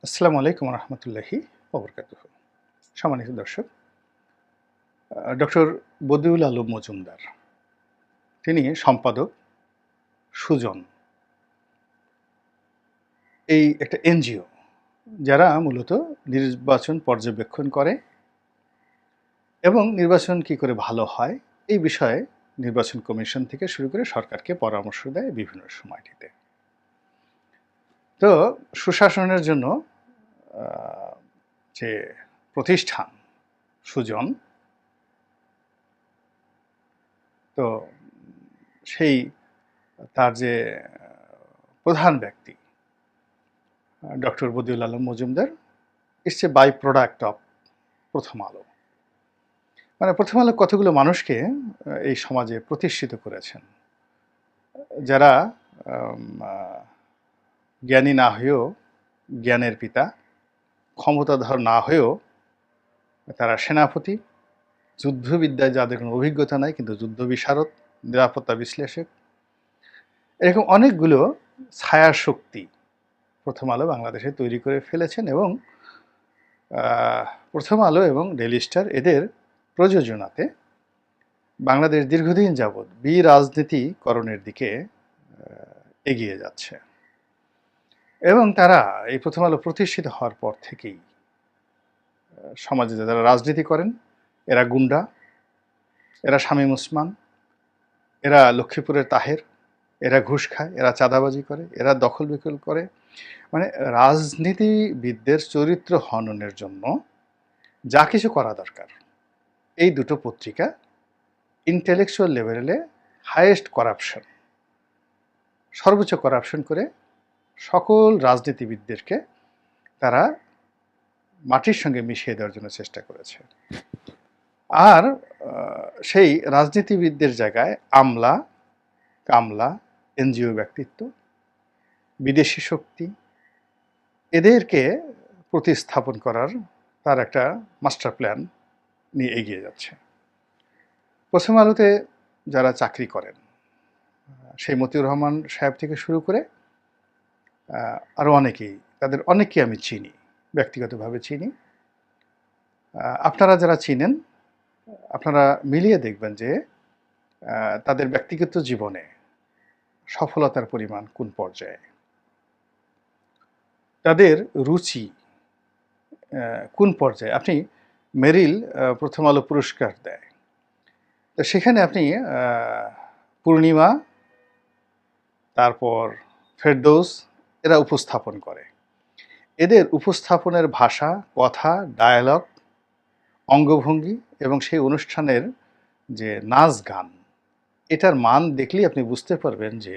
আসসালামু আলাইকুম রহমতুল্লাহি ওবরকাতুহু। সম্মানিত দর্শক, ডক্টর বদিউল আলম মজুমদার, তিনি সম্পাদক সুজন, এই একটা এনজিও যারা মূলত নির্বাচন পর্যবেক্ষণ করে এবং নির্বাচন কি করে ভালো হয় এই বিষয়ে নির্বাচন কমিশন থেকে শুরু করে সরকারকে পরামর্শ দেয় বিভিন্ন সময়টিতে। তো সুশাসনের জন্য যে প্রতিষ্ঠান সুজন, তো সেই তার যে প্রধান ব্যক্তি doctor Badiul Alam Majumdar it's a byproduct of Prothom Alo. মানে প্রথম আলো কতগুলো মানুষকে এই সমাজে প্রতিষ্ঠিত করেছেন, যারা জ্ঞানী না হয়েও জ্ঞানের পিতা, ক্ষমতাধর না হয়েও তারা সেনাপতি, যুদ্ধবিদ্যায় যাদের কোনো অভিজ্ঞতা নাই কিন্তু যুদ্ধ বিশারদ, নিরাপত্তা বিশ্লেষক, এরকম অনেকগুলো ছায়া শক্তি প্রথম আলো বাংলাদেশে তৈরি করে ফেলেছেন। এবং প্রথম আলো এবং ডেইলি স্টার এদের প্রযোজনাতে বাংলাদেশ দীর্ঘদিন যাবৎ বিরাজনীতিকরণের দিকে এগিয়ে যাচ্ছে। এবং তারা এই প্রথম আলো প্রতিষ্ঠিত হওয়ার পর থেকেই সমাজে যারা রাজনীতি করেন, এরা গুন্ডা, এরা শামীম ওসমান, এরা লক্ষ্মীপুরের তাহের, এরা ঘুষ খায়, এরা চাঁদাবাজি করে, এরা দখল বিকল করে। মানে রাজনীতিবিদদের চরিত্র হননের জন্য যা কিছু করা দরকার, এই দুটো পত্রিকা ইন্টেলেকচুয়াল লেভেলে হাইয়েস্ট করাপশন, সর্বোচ্চ করাপশন করে সকল রাজনীতিবিদদেরকে তারা মাটির সঙ্গে মিশিয়ে দেওয়ার জন্য চেষ্টা করেছে। আর সেই রাজনীতিবিদদের জায়গায় আমলা, কামলা, এনজিও ব্যক্তিত্ব, বিদেশি শক্তি, এদেরকে প্রতিস্থাপন করার তার একটা মাস্টার প্ল্যান নিয়ে এগিয়ে যাচ্ছে। প্রথম আলোতে যারা চাকরি করেন, সেই মতিউর রহমান সাহেব থেকে শুরু করে আরও অনেকেই, তাদের অনেককেই আমি চিনি, ব্যক্তিগতভাবে চিনি। আপনারা যারা চিনেন, আপনারা মিলিয়ে দেখবেন যে তাদের ব্যক্তিগত জীবনে সফলতার পরিমাণ কোন পর্যায়ে, তাদের রুচি কোন পর্যায়ে। আপনি মেরিল প্রথম আলো পুরস্কার দেয়, তো সেখানে আপনি পূর্ণিমা, তারপর ফেরদৌস, এরা উপস্থাপন করে। এদের উপস্থাপনের ভাষা, কথা, ডায়ালগ, অঙ্গভঙ্গি এবং সেই অনুষ্ঠানের যে নাচ গান, এটার মান দেখলেই আপনি বুঝতে পারবেন যে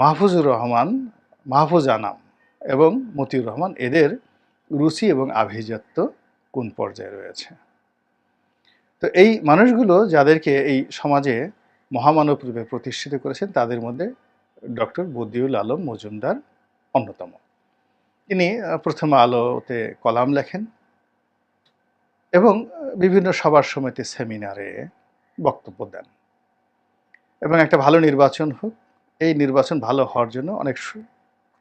মাহফুজুর রহমান, মাহফুজ আনাম এবং মতিউর রহমান, এদের রুচি এবং আভিজাত্য কোন পর্যায়ে রয়েছে। তো এই মানুষগুলো যাদেরকে এই সমাজে মহামানব রূপে প্রতিষ্ঠিত করেছেন, তাদের মধ্যে ডক্টর বদিউল আলম মজুমদার অন্যতম। তিনি প্রথম আলোতে কলাম লেখেন এবং বিভিন্ন সভার সমিতি, সেমিনারে বক্তব্য দেন। এবং একটা ভালো নির্বাচন হোক, এই নির্বাচন ভালো হওয়ার জন্য অনেক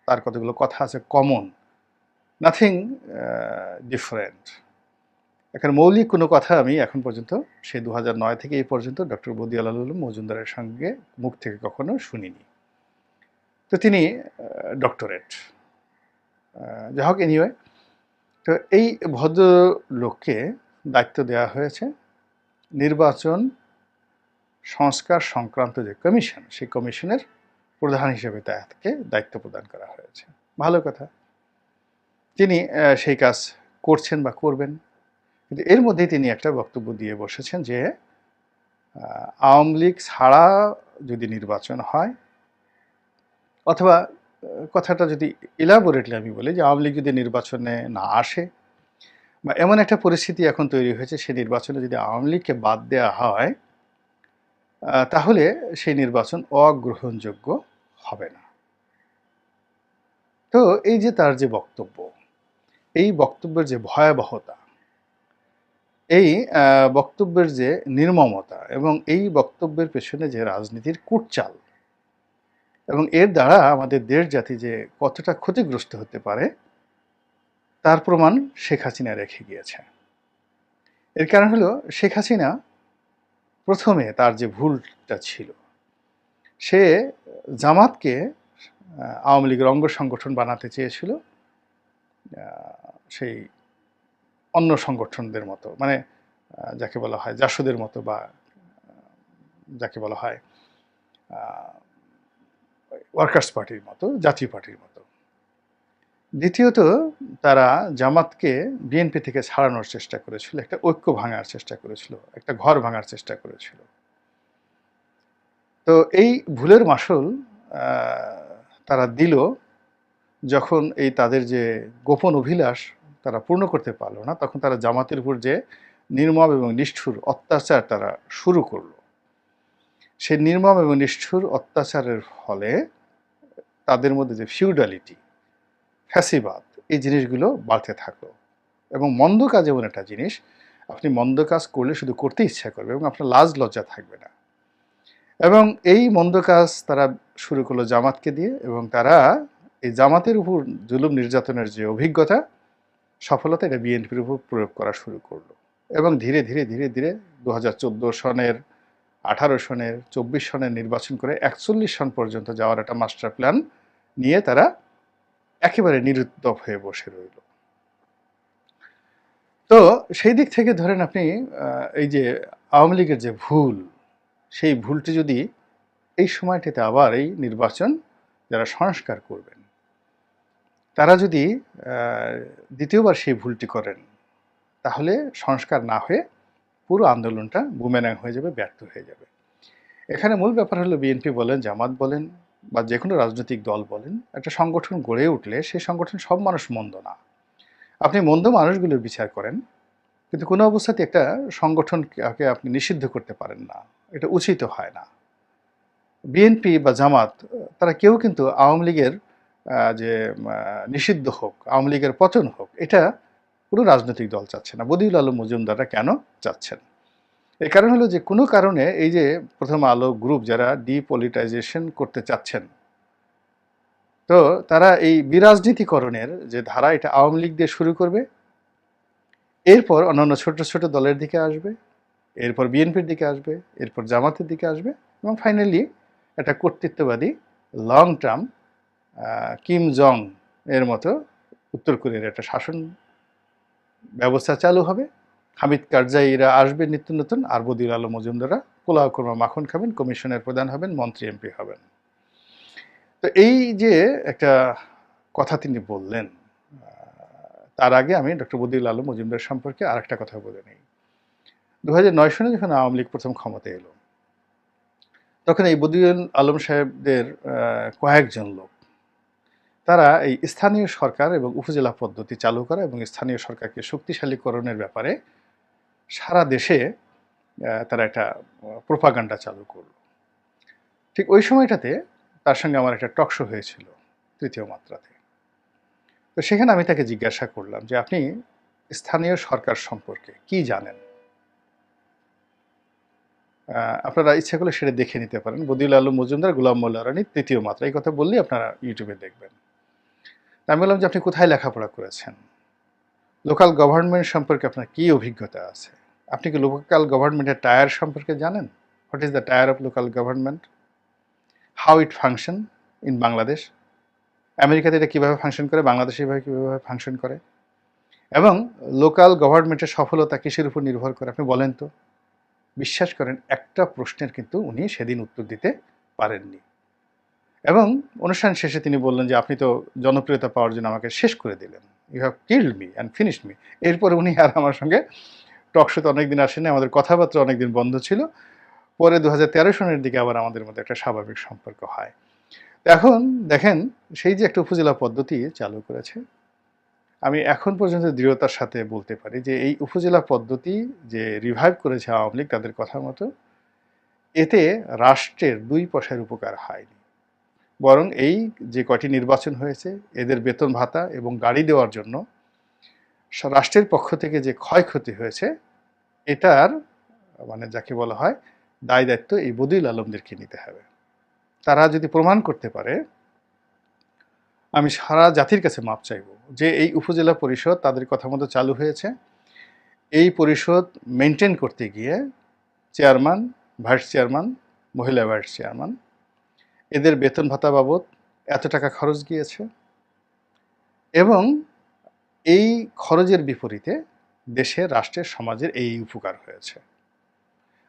তার কতগুলো কথা আছে কমন, নাথিং ডিফারেন্ট। এখানে মৌলিক কোনো কথা আমি এখন পর্যন্ত, সেই 2009 থেকে এই পর্যন্ত ডক্টর বদিউল আলম মজুমদারের সঙ্গে মুখ থেকে কখনো শুনিনি। তো তিনি ডক্টরেট, যা হোক, এনিওয়ে, তো এই ভদ্রলোককে দায়িত্ব দেওয়া হয়েছে নির্বাচন সংস্কার সংক্রান্ত যে কমিশন, সেই কমিশনের প্রধান হিসেবে তাকে দায়িত্ব প্রদান করা হয়েছে। ভালো কথা, তিনি সেই কাজ করছেন বা করবেন। কিন্তু এর মধ্যেই তিনি একটা বক্তব্য দিয়ে বসেছেন যে আওয়ামী লীগ ছাড়া যদি নির্বাচন হয়, অথবা কথাটা যদি ইলাবোরেটলি আমি বলি, যে আওয়ামী লীগ যদি নির্বাচনে না আসে, বা এমন একটা পরিস্থিতি এখন তৈরি হয়েছে, সেই নির্বাচনে যদি আওয়ামী লীগকে বাদ দেওয়া হয়, তাহলে সেই নির্বাচন অগ্রহণযোগ্য হবে না। তো এই যে তার যে বক্তব্য, এই বক্তব্যের যে ভয়াবহতা, এই বক্তব্যের যে নির্মমতা, এবং এই বক্তব্যের পেছনে যে রাজনীতির কূটচাল, এবং এর দ্বারা আমাদের দেশ জাতি যে কতটা ক্ষতিগ্রস্ত হতে পারে, তার প্রমাণ শেখ হাসিনা রেখে গিয়েছে। এর কারণ হলো শেখ হাসিনা প্রথমে তার যে ভুলটা ছিল, সে জামাতকে আওয়ামী লীগের অঙ্গ সংগঠন বানাতে চেয়েছিল, সেই অন্য সংগঠনদের মতো, মানে যাকে বলা হয় জাসদের মতো, বা যাকে বলা হয় ওয়ার্কার্স পার্টির মতো, জাতীয় পার্টির মতো। দ্বিতীয়ত, তারা জামাতকে বিএনপি থেকে ছাড়ানোর চেষ্টা করেছিল, একটা ঐক্য ভাঙার চেষ্টা করেছিল, একটা ঘর ভাঙার চেষ্টা করেছিল। তো এই ভুলের মাসুল তারা দিল যখন এই তাদের যে গোপন অভিলাষ তারা পূর্ণ করতে পারলো না, তখন তারা জামাতের উপর যে নির্মম এবং নিষ্ঠুর অত্যাচার তারা শুরু করলো। সেই নির্মম এবং নিষ্ঠুর অত্যাচারের ফলে তাদের মধ্যে যে ফিউডালিটি, ফ্যাসিবাদ, এই জিনিসগুলো বাড়তে থাকলো। এবং মন্দ কাজ এমন একটা জিনিস, আপনি মন্দ কাজ করলে শুধু করতে ইচ্ছা করবে এবং আপনার লাজ লজ্জা থাকবে না। এবং এই মন্দ কাজ তারা শুরু করলো জামাতকে দিয়ে, এবং তারা এই জামাতের উপর জুলুম নির্যাতনের যে অভিজ্ঞতা, সফলতা, এটা বিএনপির উপর প্রয়োগ করা শুরু করলো। এবং ধীরে ধীরে ধীরে ধীরে 2014 সনের, 18 সনের, 24 সনের নির্বাচন করে 41 সন পর্যন্ত যাওয়ার একটা মাস্টার প্ল্যান নিয়ে তারা একেবারে নিরুদ্যোগ হয়ে বসে রইল। তো সেই দিক থেকে ধরেন আপনি এই যে আওয়ামী লীগের যে ভুল, সেই ভুলটি যদি এই সময়টিতে আবার এই নির্বাচন যারা সংস্কার করবেন, তারা যদি দ্বিতীয়বার সেই ভুলটি করেন, তাহলে সংস্কার না হয়ে পুরো আন্দোলনটা বুমেরাং হয়ে যাবে, ব্যর্থ হয়ে যাবে। এখানে মূল ব্যাপার হলো বিএনপি বলেন, জামাত বলেন, বা যে কোনো রাজনৈতিক দল বলেন, একটা সংগঠন গড়ে উঠলে সেই সংগঠন সব মানুষ মন্দ না। আপনি মন্দ মানুষগুলোর বিচার করেন, কিন্তু কোনো অবস্থাতে একটা সংগঠনকে আপনি নিষিদ্ধ করতে পারেন না, এটা উচিত হয় না। বিএনপি বা জামাত তারা কেউ কিন্তু আওয়ামী লীগের যে নিষিদ্ধ হোক, আওয়ামী লীগের পতন হোক, এটা কোনো রাজনৈতিক দল চাচ্ছে না। বদিউল আলম মজুমদাররা কেন চাচ্ছেন? এর কারণ হলো যে কোনো কারণে এই যে প্রথম আলো গ্রুপ যারা ডিপলিটাইজেশন করতে চাচ্ছেন, তো তারা এই বিরাজনীতিকরণের যে ধারা, এটা আওয়ামী লীগ দিয়ে শুরু করবে, এরপর অন্যান্য ছোট ছোট দলের দিকে আসবে, এরপর বিএনপির দিকে আসবে, এরপর জামাতের দিকে আসবে, এবং ফাইনালি একটা কর্তৃত্ববাদী লং টার্ম কিম জং এর মতো উত্তর কোরিয়ার একটা শাসন ব্যবস্থা চালু হবে। হামিদ কারজাইরা আসবে নিত্য নতুন, আর বদিউল আলম মজুমদাররা পোলাও কোরমা মাখন খাবেন, কমিশনের প্রধান হবেন, মন্ত্রী এমপি হবেন। তো এই যে একটা কথা তিনি বললেন, তার আগে আমি ডক্টর বদিউল আলম মজুমদার সম্পর্কে আর একটা কথা বলে নিই। 2009 সনে যখন আওয়ামী লীগ প্রথম ক্ষমতায় এলো, তখন এই বদিউল আলম সাহেবদের কয়েকজন লোক, তারা এই স্থানীয় সরকার এবং উপজেলা পদ্ধতি চালু করা এবং স্থানীয় সরকারকে শক্তিশালীকরণের ব্যাপারে সারা দেশে তারা একটা প্রোপাগান্ডা চালু করলো। ঠিক ওই সময়টাতে তার সঙ্গে আমার একটা টক শো হয়েছিল তৃতীয় মাত্রাতে। তো সেখানে আমি তাকে জিজ্ঞাসা করলাম যে আপনি স্থানীয় সরকার সম্পর্কে কি জানেন? আপনারা ইচ্ছা করলে সেটা দেখে নিতে পারেন, বদিউল আলম মজুমদার, গোলাম মোল্লা রানী, তৃতীয় মাত্রা, এই কথা বললেই আপনারা ইউটিউবে দেখবেন। আমি বললাম যে আপনি কোথায় লেখাপড়া করেছেন, লোকাল গভর্নমেন্ট সম্পর্কে আপনার কী অভিজ্ঞতা আছে, আপনি কি লোকাল গভর্নমেন্টের টায়ার সম্পর্কে জানেন? What is the tyre of local government, how it function in Bangladesh? আমেরিকাতে এটা কীভাবে ফাংশন করে, বাংলাদেশে এভাবে কীভাবে ফাংশন করে, এবং লোকাল গভর্নমেন্টের সফলতা কিসের উপর নির্ভর করে আপনি বলেন তো? বিশ্বাস করেন, একটা প্রশ্নের কিন্তু উনি সেদিন উত্তর দিতে পারেননি। এবং অনুষ্ঠান শেষে তিনি বললেন যে আপনি তো জনপ্রিয়তা পাওয়ার জন্য আমাকে শেষ করে দিলেন, you have killed me and finished me. এরপরে উনি আর আমার সঙ্গে টক শোতে অনেকদিন আসেনি, আমাদের কথাবার্তা অনেকদিন বন্ধ ছিল। পরে 2013 সনের দিকে আবার আমাদের মধ্যে একটা স্বাভাবিক সম্পর্ক হয়। এখন দেখেন, সেই যে একটা উপজেলা পদ্ধতি চালু করেছে, আমি এখন পর্যন্ত দৃঢ়তার সাথে বলতে পারি যে এই উপজেলা পদ্ধতি যে রিভাইভ করেছে আওয়ামী লীগ তাদের কথা মতো, এতে রাষ্ট্রের 2 পয়সার উপকার হয়নি। বরং এই যে কয়টি নির্বাচন হয়েছে, এদের বেতন ভাতা এবং গাড়ি দেওয়ার জন্য রাষ্ট্রের পক্ষ থেকে যে ক্ষয়ক্ষতি হয়েছে, এটার মানে যাকে বলা হয় দায় দায়িত্ব এই বদিউল আলমদেরকে নিতে হবে। তারা যদি প্রমাণ করতে পারে আমি সারা জাতির কাছে মাপ চাইব যে এই উপজেলা পরিষদ তাদের কথা মতো চালু হয়েছে। এই পরিষদ মেনটেন করতে গিয়ে চেয়ারম্যান, ভাইস চেয়ারম্যান, মহিলা ভাইস চেয়ারম্যান, এদের বেতন ভাতা বাবদ এত টাকা খরচ গিয়েছে এবং এই খরচের বিপরীতে দেশের, রাষ্ট্রের, সমাজের এই উপকার হয়েছে।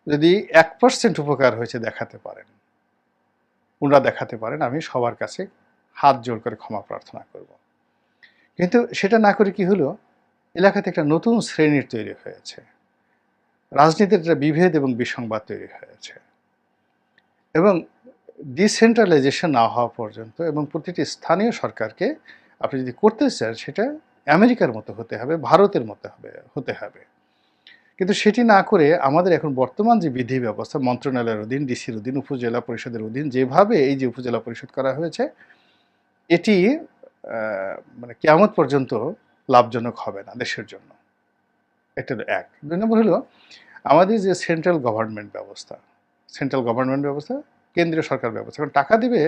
যদি 1% উপকার হয়েছে দেখাতে পারেন, ওনারা দেখাতে পারেন, আমি সবার কাছে হাত জোড় করে ক্ষমা প্রার্থনা করব। কিন্তু সেটা না করে কি হলো, এলাকাতে একটা নতুন শ্রেণীর তৈরি হয়েছে, রাজনীতির একটা বিভেদ এবং বিসংবাদ তৈরি হয়েছে। এবং ডিসেন্ট্রালাইজেশন না হওয়া পর্যন্ত এবং প্রতিটি স্থানীয় সরকারকে আপনি যদি করতে চান সেটা আমেরিকার মতো হতে হবে, ভারতের মতো হতে হবে। কিন্তু সেটি না করে আমাদের এখন বর্তমান যে বিধি ব্যবস্থা, মন্ত্রণালয়ের অধীন, ডিসির অধীন, উপজেলা পরিষদের অধীন যেভাবে এই যে উপজেলা পরিষদ করা হয়েছে, এটি মানে কিয়ামত পর্যন্ত লাভজনক হবে না দেশের জন্য। এটা এক। 2 নম্বর হলো আমাদের যে সেন্ট্রাল গভর্নমেন্ট ব্যবস্থা, কেন্দ্রীয় সরকার ব্যবস্থা, কারণ টাকা দিবে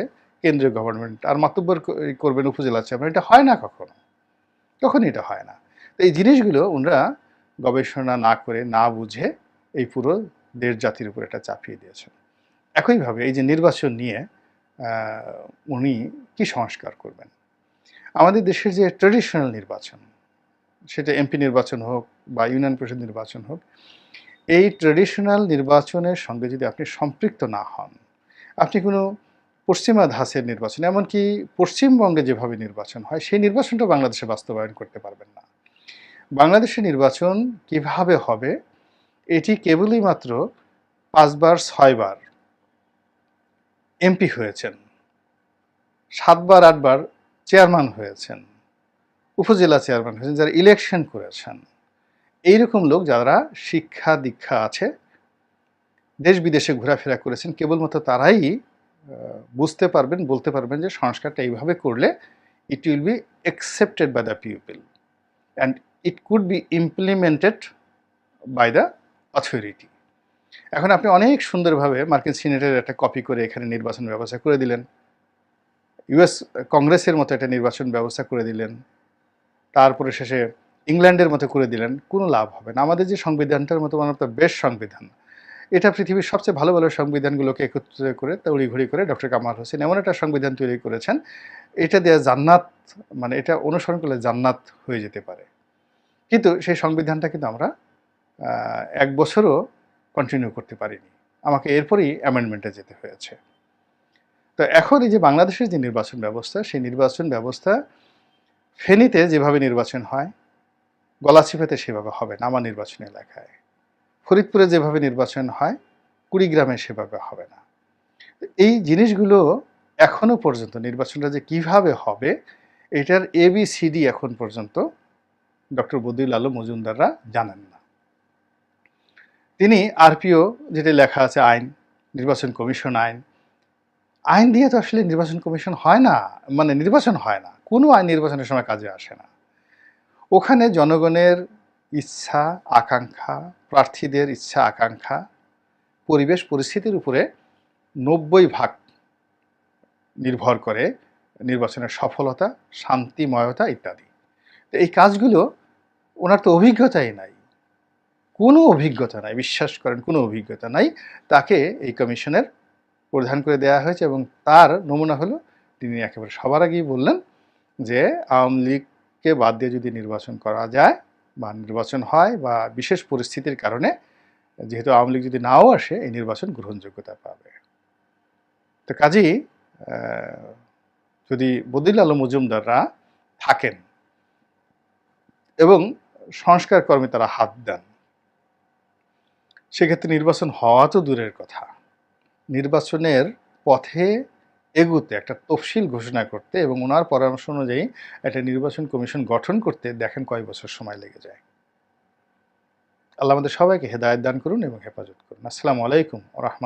কেন্দ্রীয় গভর্নমেন্ট আর মাতব্বর করবেন উপজেলা চেয়ারম্যান, এটা হয় না কখনই এটা হয় না। তো এই জিনিসগুলো ওনারা গবেষণা না করে, না বুঝে এই পুরো দেশ জাতির উপর এটা চাপিয়ে দিয়েছেন। একইভাবে এই যে নির্বাচন নিয়ে উনি কি সংস্কার করবেন? আমাদের দেশের যে ট্র্যাডিশনাল নির্বাচন, সেটা এমপি নির্বাচন হোক বা ইউনিয়ন পরিষদ নির্বাচন হোক, এই ট্র্যাডিশনাল নির্বাচনের সঙ্গে যদি আপনি সম্পৃক্ত না হন, আপনি কোনো পশ্চিমা ধাঁচের নির্বাচন, এমনকি পশ্চিমবঙ্গে যেভাবে নির্বাচন হয় সেই নির্বাচনটা বাংলাদেশে বাস্তবায়ন করতে পারবেন না। বাংলাদেশের নির্বাচন কিভাবে হবে, এটি কেবলই মাত্র 5 বার 6 বার এমপি হয়েছেন, 7 বার 8 বার চেয়ারম্যান হয়েছেন, উপজেলা চেয়ারম্যান হয়েছেন, যারা ইলেকশন করেছেন, এইরকম লোক যারা শিক্ষা দীক্ষা আছে, দেশ বিদেশে ঘোরাফেরা করেছেন, কেবলমাত্র তারাই বুঝতে পারবেন, বলতে পারবেন যে সংস্কারটা এইভাবে করলে it will be accepted by the people and it could be implemented by the authority. এখন আপনি অনেক সুন্দরভাবে মার্কিন সিনেটের একটা কপি করে এখানে নির্বাচন ব্যবস্থা করে দিলেন, ইউএস কংগ্রেসের মতো একটা নির্বাচন ব্যবস্থা করে দিলেন, তারপরে শেষে ইংল্যান্ডের মতো করে দিলেন, কোনো লাভ হবে না। আমাদের যে সংবিধানটার মতো মানে বেস্ট সংবিধান, এটা পৃথিবীর সবচেয়ে ভালো ভালো সংবিধানগুলোকে একত্রিত করে তড়িঘড়ি করে ডক্টর কামাল হোসেন এমন একটা সংবিধান তৈরি করেছেন, এটা দিয়ে জান্নাত, মানে এটা অনুসরণ করলে জান্নাত হয়ে যেতে পারে। কিন্তু সেই সংবিধানটা কিন্তু আমরা 1 বছরও কন্টিনিউ করতে পারিনি, আমাকে এরপরই অ্যামেন্ডমেন্টে যেতে হয়েছে। তো এখন এই যে বাংলাদেশের যে নির্বাচন ব্যবস্থা, সেই নির্বাচন ব্যবস্থা ফেনীতে যেভাবে নির্বাচন হয়, গলাচিপাতে সেভাবে হবে না আমার নির্বাচনী এলাকায়। ফরিদপুরে যেভাবে নির্বাচন হয়, কুড়িগ্রামে সেভাবে হবে না। এই জিনিসগুলো এখনো পর্যন্ত নির্বাচনটা যে কিভাবে হবে, এটার ABCD এখন পর্যন্ত ডক্টর বদিউল আলম মজুমদাররা জানেন না। তিনি আরপিও, যেটা লেখা আছে আইন, নির্বাচন কমিশন আইন দিয়ে তো আসলে নির্বাচন কমিশন হয় না, মানে নির্বাচন হয় না, কোনো আইন নির্বাচনের সময় কাজে আসে না। ওখানে জনগণের ইচ্ছা আকাঙ্ক্ষা, প্রার্থীদের ইচ্ছা আকাঙ্ক্ষা, পরিবেশ পরিস্থিতির উপরে 90% নির্ভর করে নির্বাচনের সফলতা, শান্তিময়তা ইত্যাদি। তো এই কাজগুলো ওনার তো অভিজ্ঞতাই নাই, কোনো অভিজ্ঞতা নাই, বিশ্বাস করেন কোনো অভিজ্ঞতা নাই। তাকে এই কমিশনের প্রধান করে দেওয়া হয়েছে এবং তার নমুনা হলো তিনি একেবারে সবার আগেই বললেন যে আওয়ামী লীগকে বাদ দিয়ে যদি নির্বাচন করা যায় বা নির্বাচন হয় বা বিশেষ পরিস্থিতির কারণে যেহেতু আওয়ামী লীগ যদি নাও আসে, এই নির্বাচন গ্রহণযোগ্যতা পাবে। তো কাজেই যদি বদিউল আলম মজুমদাররা থাকেন এবং সংস্কার কর্মে তারা হাত দেন, সেক্ষেত্রে নির্বাচন হওয়া তো দূরের কথা, নির্বাচনের পথে এগুতে একটা তফসিল ঘোষণা করতে এবং ওনার পরামর্শ অনুযায়ী একটা নির্বাচন কমিশন গঠন করতে দেখেন কয় বছর সময় লেগে যায়। আল্লাহ আমাদের সবাইকে হেদায়েত দান করুন এবং হেফাজত করুন। আসসালামু আলাইকুম ওয়া রাহমাতুল্লাহ।